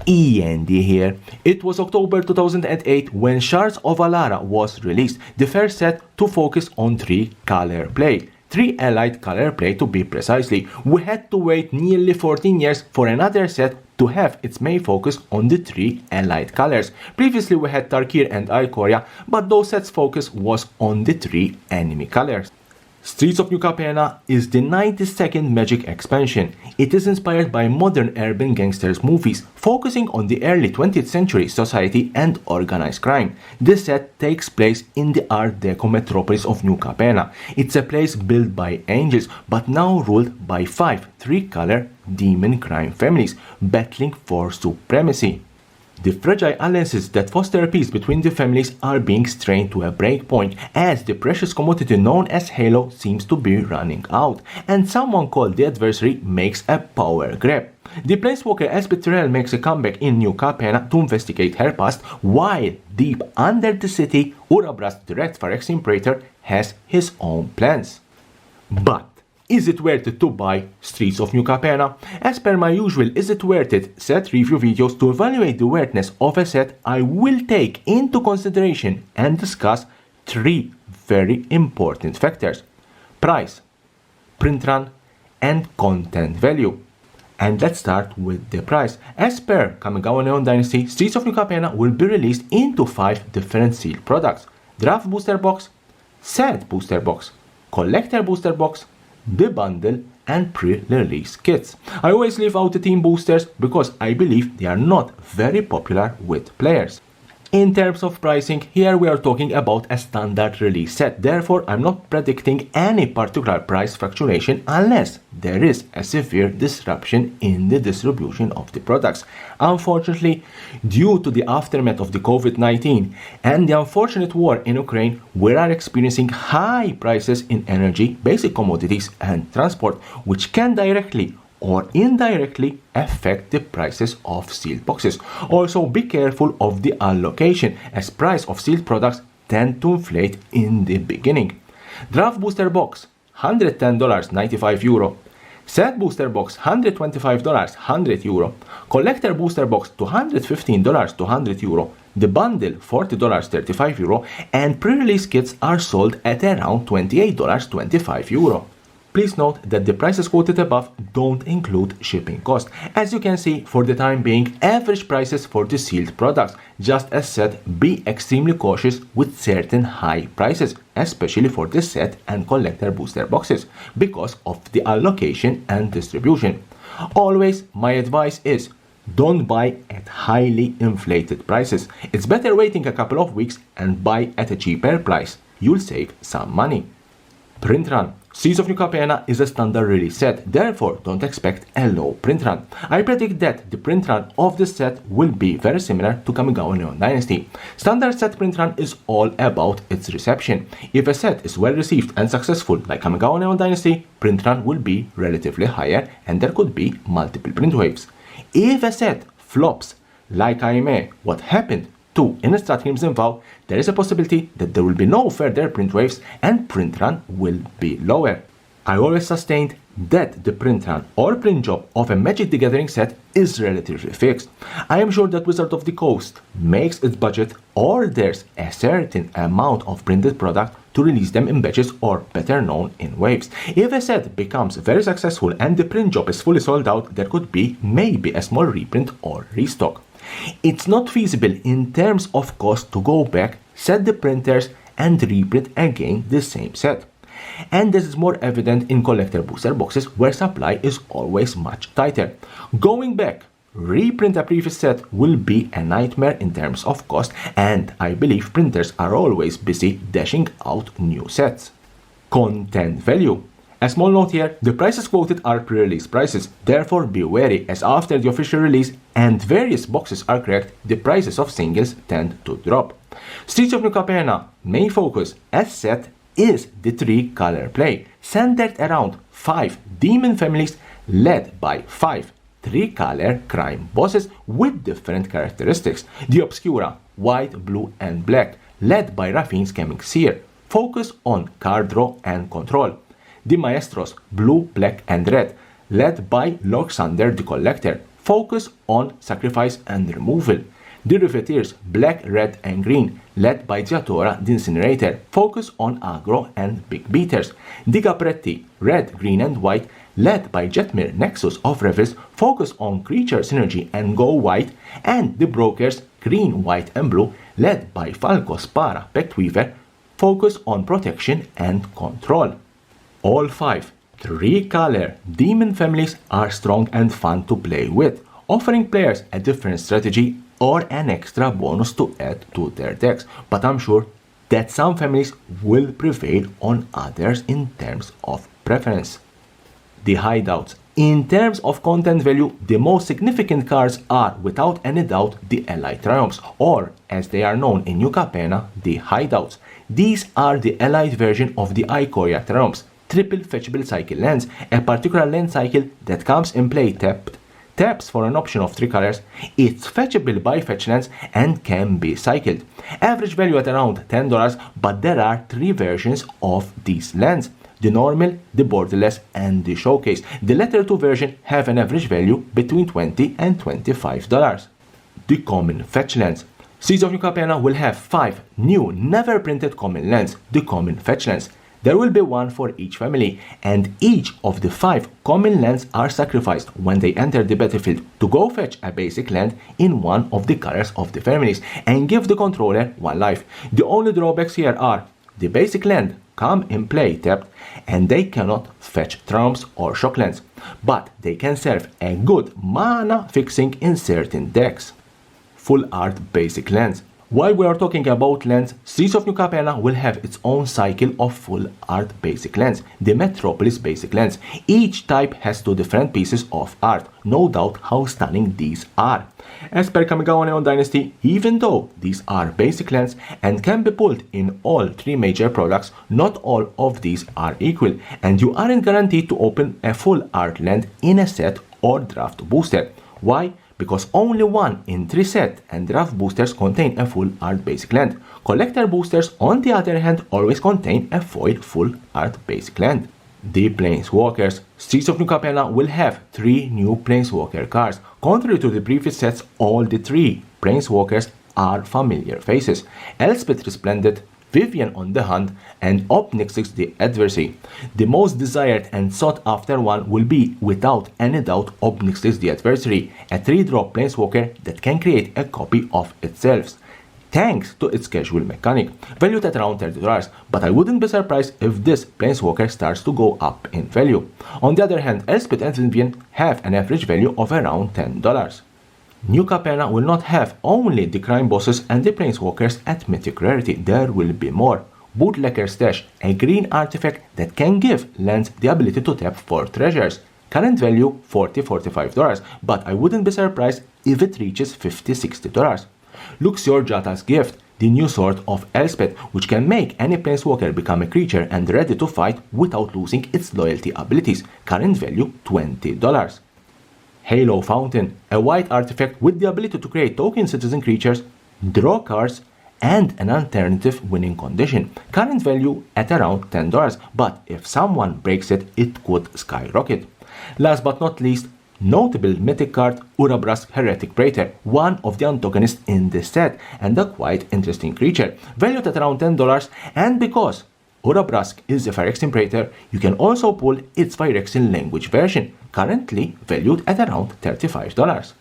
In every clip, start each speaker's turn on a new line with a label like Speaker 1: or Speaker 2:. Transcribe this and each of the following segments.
Speaker 1: E.N.D here. It was October 2008 when Shards of Alara was released, the first set to focus on 3 color play. 3 allied color play to be precisely. We had to wait nearly 14 years for another set to have its main focus on the 3 allied colors. Previously we had Tarkir and Ikoria, but those sets' focus was on the 3 enemy colors. Streets of New Capenna is the 92nd Magic expansion. It is inspired by modern urban gangsters movies, focusing on the early 20th century society and organized crime. This set takes place in the Art Deco metropolis of New Capenna. It's a place built by angels, but now ruled by 5 3-color demon crime families, battling for supremacy. The fragile alliances that foster peace between the families are being strained to a breakpoint as the precious commodity known as Halo seems to be running out, and someone called the Adversary makes a power grab. The Planeswalker Elspeth Tirel makes a comeback in New Capenna to investigate her past, while deep under the city, Urabras, the Red Phyrex Imperator, has his own plans. But is it worth it to buy Streets of New Capenna? As per my usual Is It Worth It set review videos, to evaluate the worthiness of a set, I will take into consideration and discuss 3 very important factors: price, print run, and content value. And let's start with the price. As per Kamigawa Neon Dynasty, Streets of New Capenna will be released into 5 different sealed products: Draft Booster Box, Set Booster Box, Collector Booster Box, the bundle, and pre-release kits. I always leave out the team boosters because I believe they are not very popular with players. In terms of pricing, here we are talking about a standard release set, therefore I'm not predicting any particular price fluctuation unless there is a severe disruption in the distribution of the products. Unfortunately, due to the aftermath of the COVID-19 and the unfortunate war in Ukraine, we are experiencing high prices in energy, basic commodities, and transport, which can directly or indirectly affect the prices of sealed boxes. Also, be careful of the allocation, as price of sealed products tend to inflate in the beginning. Draft Booster Box, $110, 95 euro. Set Booster Box, $125, 100 euro. Collector Booster Box, $215, 200 euro. The bundle, $40, 35 euro. And pre-release kits are sold at around $28, 25 euro. Please note that the prices quoted above don't include shipping cost. As you can see, for the time being, average prices for the sealed products. Just as said, be extremely cautious with certain high prices, especially for the set and collector booster boxes, because of the allocation and distribution. Always, my advice is, don't buy at highly inflated prices. It's better waiting a couple of weeks and buy at a cheaper price. You'll save some money. Print run. Streets of New Capenna is a standard release set, therefore don't expect a low print run. I predict that the print run of this set will be very similar to Kamigawa Neon Dynasty. Standard set print run is all about its reception. If a set is well received and successful like Kamigawa Neon Dynasty, print run will be relatively higher and there could be multiple print waves. If a set flops like what happened to Innistrad Crimson Vow, there is a possibility that there will be no further print waves and print run will be lower. I always sustained that the print run or print job of a Magic the Gathering set is relatively fixed. I am sure that Wizard of the Coast makes its budget, or there's a certain amount of printed product to release them in batches, or better known in waves. If a set becomes very successful and the print job is fully sold out, there could be maybe a small reprint or restock. It's not feasible in terms of cost to go back, set the printers, and reprint again the same set. And this is more evident in collector booster boxes where supply is always much tighter. Going back, reprint a previous set will be a nightmare in terms of cost, and I believe printers are always busy dashing out new sets. Content value. A small note here, the prices quoted are pre-release prices, therefore be wary, as after the official release and various boxes are cracked, the prices of singles tend to drop. Streets of New Capenna main focus as set is the 3-color play, centered around 5 demon families led by 5 3-color crime bosses with different characteristics. The Obscura, white, blue, and black, led by Rafine's Chemic Seer, focus on card draw and control. The Maestros, blue, black, and red, led by E.N.D. the Collector, focus on sacrifice and removal. The Riveteers, black, red, and green, led by Giatora the Incinerator, focus on aggro and big beaters. The Capretti, red, green, and white, led by Jetmir Nexus of Revels, focus on creature synergy and go white, and the Brokers, green, white, and blue, led by Falco Spara Pectweaver, focus on protection and control. All 5 3-color demon families are strong and fun to play with, offering players a different strategy or an extra bonus to add to their decks, but I'm sure that some families will prevail on others in terms of preference. The hideouts. In terms of content value, the most significant cards are, without any doubt, the Allied Triumphs, or as they are known in New Capenna, the hideouts. These are the allied version of the Ikoria Triumphs, triple fetchable cycle lands, a particular land cycle that comes in play taps for an option of 3 colors. It's fetchable by fetch lands and can be cycled. Average value at around $10, but there are 3 versions of these lands: the normal, the borderless, and the showcase. The latter 2 versions have an average value between $20 and $25. The common fetch lands. Seeds of New Capenna will have 5 new, never printed common lands, the common fetch lands. There will be 1 for each family, and each of the 5 common lands are sacrificed when they enter the battlefield to go fetch a basic land in one of the colors of the families and give the controller 1 life. The only drawbacks here are the basic land come in play tapped and they cannot fetch trumps or shock lands, but they can serve a good mana fixing in certain decks. Full art basic lands. While we are talking about lands, Seeds of New Capenna will have its own cycle of full art basic lands, the Metropolis basic lands. Each type has 2 different pieces of art, no doubt how stunning these are. As per Kamigawa Neon Dynasty, even though these are basic lands and can be pulled in all 3 major products, not all of these are equal, and you aren't guaranteed to open a full art land in a set or draft booster. Why? Because only 1 in 3 set and draft boosters contain a full art basic land. Collector boosters, on the other hand, always contain a foil full art basic land. The Planeswalkers. Seeds of New Capenna will have 3 new Planeswalker cards. Contrary to the previous sets, all the 3 Planeswalkers are familiar faces: Elspeth Resplendent, Vivian on the Hunt, and Obnixix the Adversary. The most desired and sought after one will be, without any doubt, Obnixix the Adversary, a 3-drop Planeswalker that can create a copy of itself, thanks to its casual mechanic, valued at around $30, but I wouldn't be surprised if this Planeswalker starts to go up in value. On the other hand, Elspeth and Vivian have an average value of around $10. New Capenna will not have only the crime bosses and the Planeswalkers at mythic rarity, there will be more. Bootlegger Stash, a green artifact that can give lands the ability to tap for treasures. Current value $40–45, but I wouldn't be surprised if it reaches $50–60. Luxior Jata's Gift, the new sword of Elspeth, which can make any Planeswalker become a creature and ready to fight without losing its loyalty abilities. Current value $20. Halo Fountain, a white artifact with the ability to create token citizen creatures, draw cards, and an alternative winning condition. Current value at around $10, but if someone breaks it, it could skyrocket. Last but not least, notable mythic card Urabrask Heretic Praetor, one of the antagonists in this set, and a quite interesting creature, valued at around $10, and because Urabrask is a Phyrexian Praetor, you can also pull its Phyrexian language version, currently valued at around $35.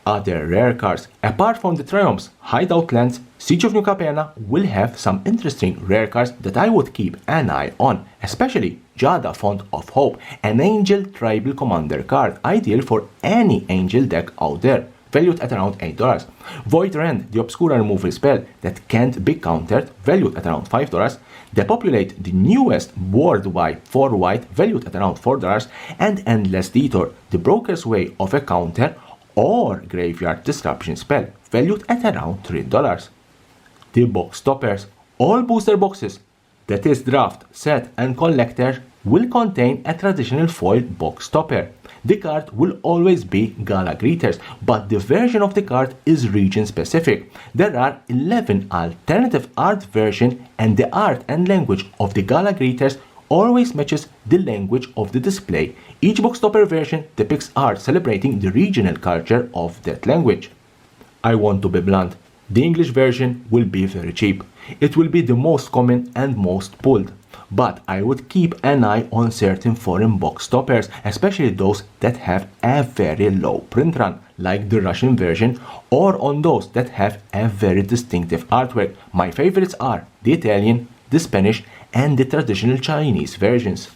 Speaker 1: Other rare cards. Apart from the Triumphs, Hideout lands, Siege of New Capenna will have some interesting rare cards that I would keep an eye on, especially Jada Font of Hope, an Angel Tribal Commander card, ideal for any Angel deck out there, valued at around $8. Void Rend, the Obscura removal spell that can't be countered, valued at around $5. Depopulate, the newest board wipe for white, valued at around $4. And Endless Detour, the Broker's Way of a counter or graveyard disruption spell, valued at around $3. The Box Toppers. All booster boxes, that is draft, set, and collector, will contain a traditional foil box topper. The card will always be Gala Greeters, but the version of the card is region specific. There are 11 alternative art versions, and the art and language of the Gala Greeters always matches the language of the display. Each box topper version depicts art celebrating the regional culture of that language. I want to be blunt. The English version will be very cheap. It will be the most common and most pulled. But I would keep an eye on certain foreign box toppers, especially those that have a very low print run, like the Russian version, or on those that have a very distinctive artwork. My favorites are the Italian, the Spanish, and the traditional Chinese versions.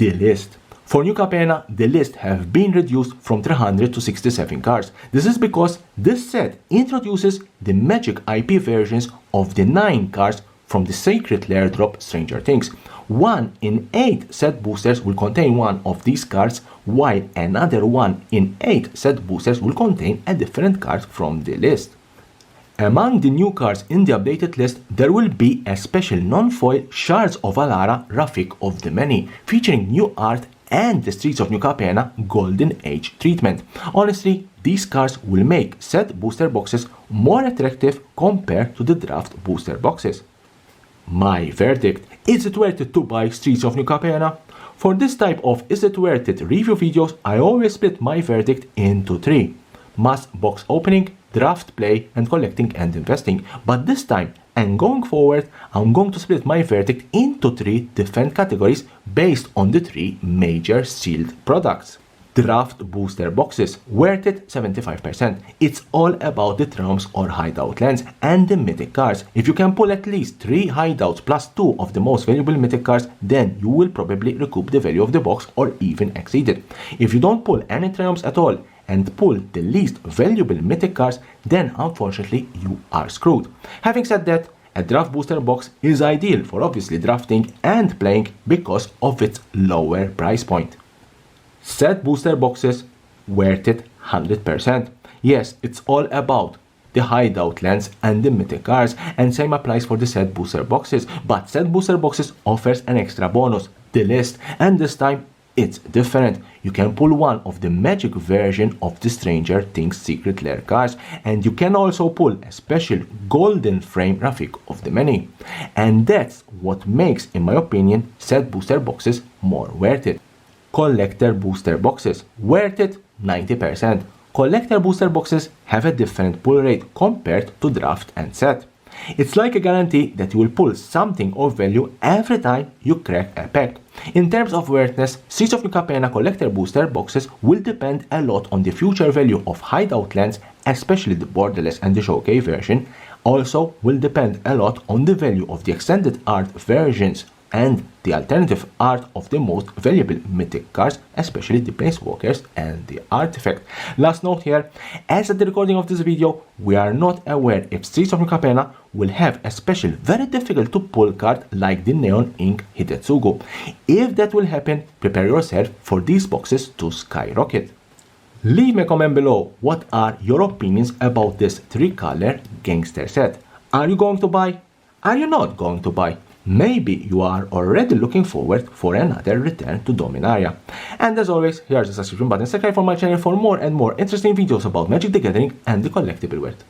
Speaker 1: The list. For new Capenna, the list have been reduced from 300 to 67 cards. This is because this set introduces the Magic IP versions of the 9 cards from the Sacred Lair drop Stranger Things. 1 in 8 set boosters will contain one of these cards, while another 1 in 8 set boosters will contain a different card from the list. Among the new cards in the updated list, there will be a special non-foil Shards of Alara Rafik of the Many, featuring new art and the Streets of New Capenna Golden Age treatment. Honestly, these cards will make set booster boxes more attractive compared to the draft booster boxes. My verdict: is it worth it to buy Streets of New Capenna? For this type of is it worth it review videos, I always split my verdict into 3. Mass box opening, draft play, and collecting and investing. But this time, and going forward, I'm going to split my verdict into 3 different categories based on the 3 major sealed products. Draft booster boxes, worth it 75%. It's all about the trumps or hideout lands and the mythic cards. If you can pull at least 3 hideouts plus 2 of the most valuable mythic cards, then you will probably recoup the value of the box or even exceed it. If you don't pull any triumphs at all and pull the least valuable mythic cards, then unfortunately you are screwed. Having said that, a draft booster box is ideal for obviously drafting and playing because of its lower price point. Set booster boxes, worth it 100%. Yes, it's all about the hideout lands and the mythic cards, and same applies for the set booster boxes, but set booster boxes offers an extra bonus, the list, and this time it's different. You can pull one of the magic version of the Stranger Things Secret Lair cards, and you can also pull a special golden frame Rafik of the Many. And that's what makes, in my opinion, set booster boxes more worth it. Collector booster boxes, worth it 90%. Collector booster boxes have a different pull rate compared to draft and set. It's like a guarantee that you will pull something of value every time you crack a pack. In terms of worthiness, Streets of New Capenna collector booster boxes will depend a lot on the future value of hideout lands, especially the borderless and the showcase version. Also will depend a lot on the value of the extended art versions and the alternative art of the most valuable mythic cards, especially the planeswalkers and the artifact. Last note here, as at the recording of this video, we are not aware if Streets of New Capenna will have a special very difficult to pull card like the Neon Ink Hitetsugu. If that will happen, prepare yourself for these boxes to skyrocket. Leave me a comment below what are your opinions about this 3-color gangster set. Are you going to buy? Are you not going to buy? Maybe you are already looking forward for another return to Dominaria. And as always, here's the subscription button, subscribe for my channel for more and more interesting videos about Magic the Gathering and the collectible world.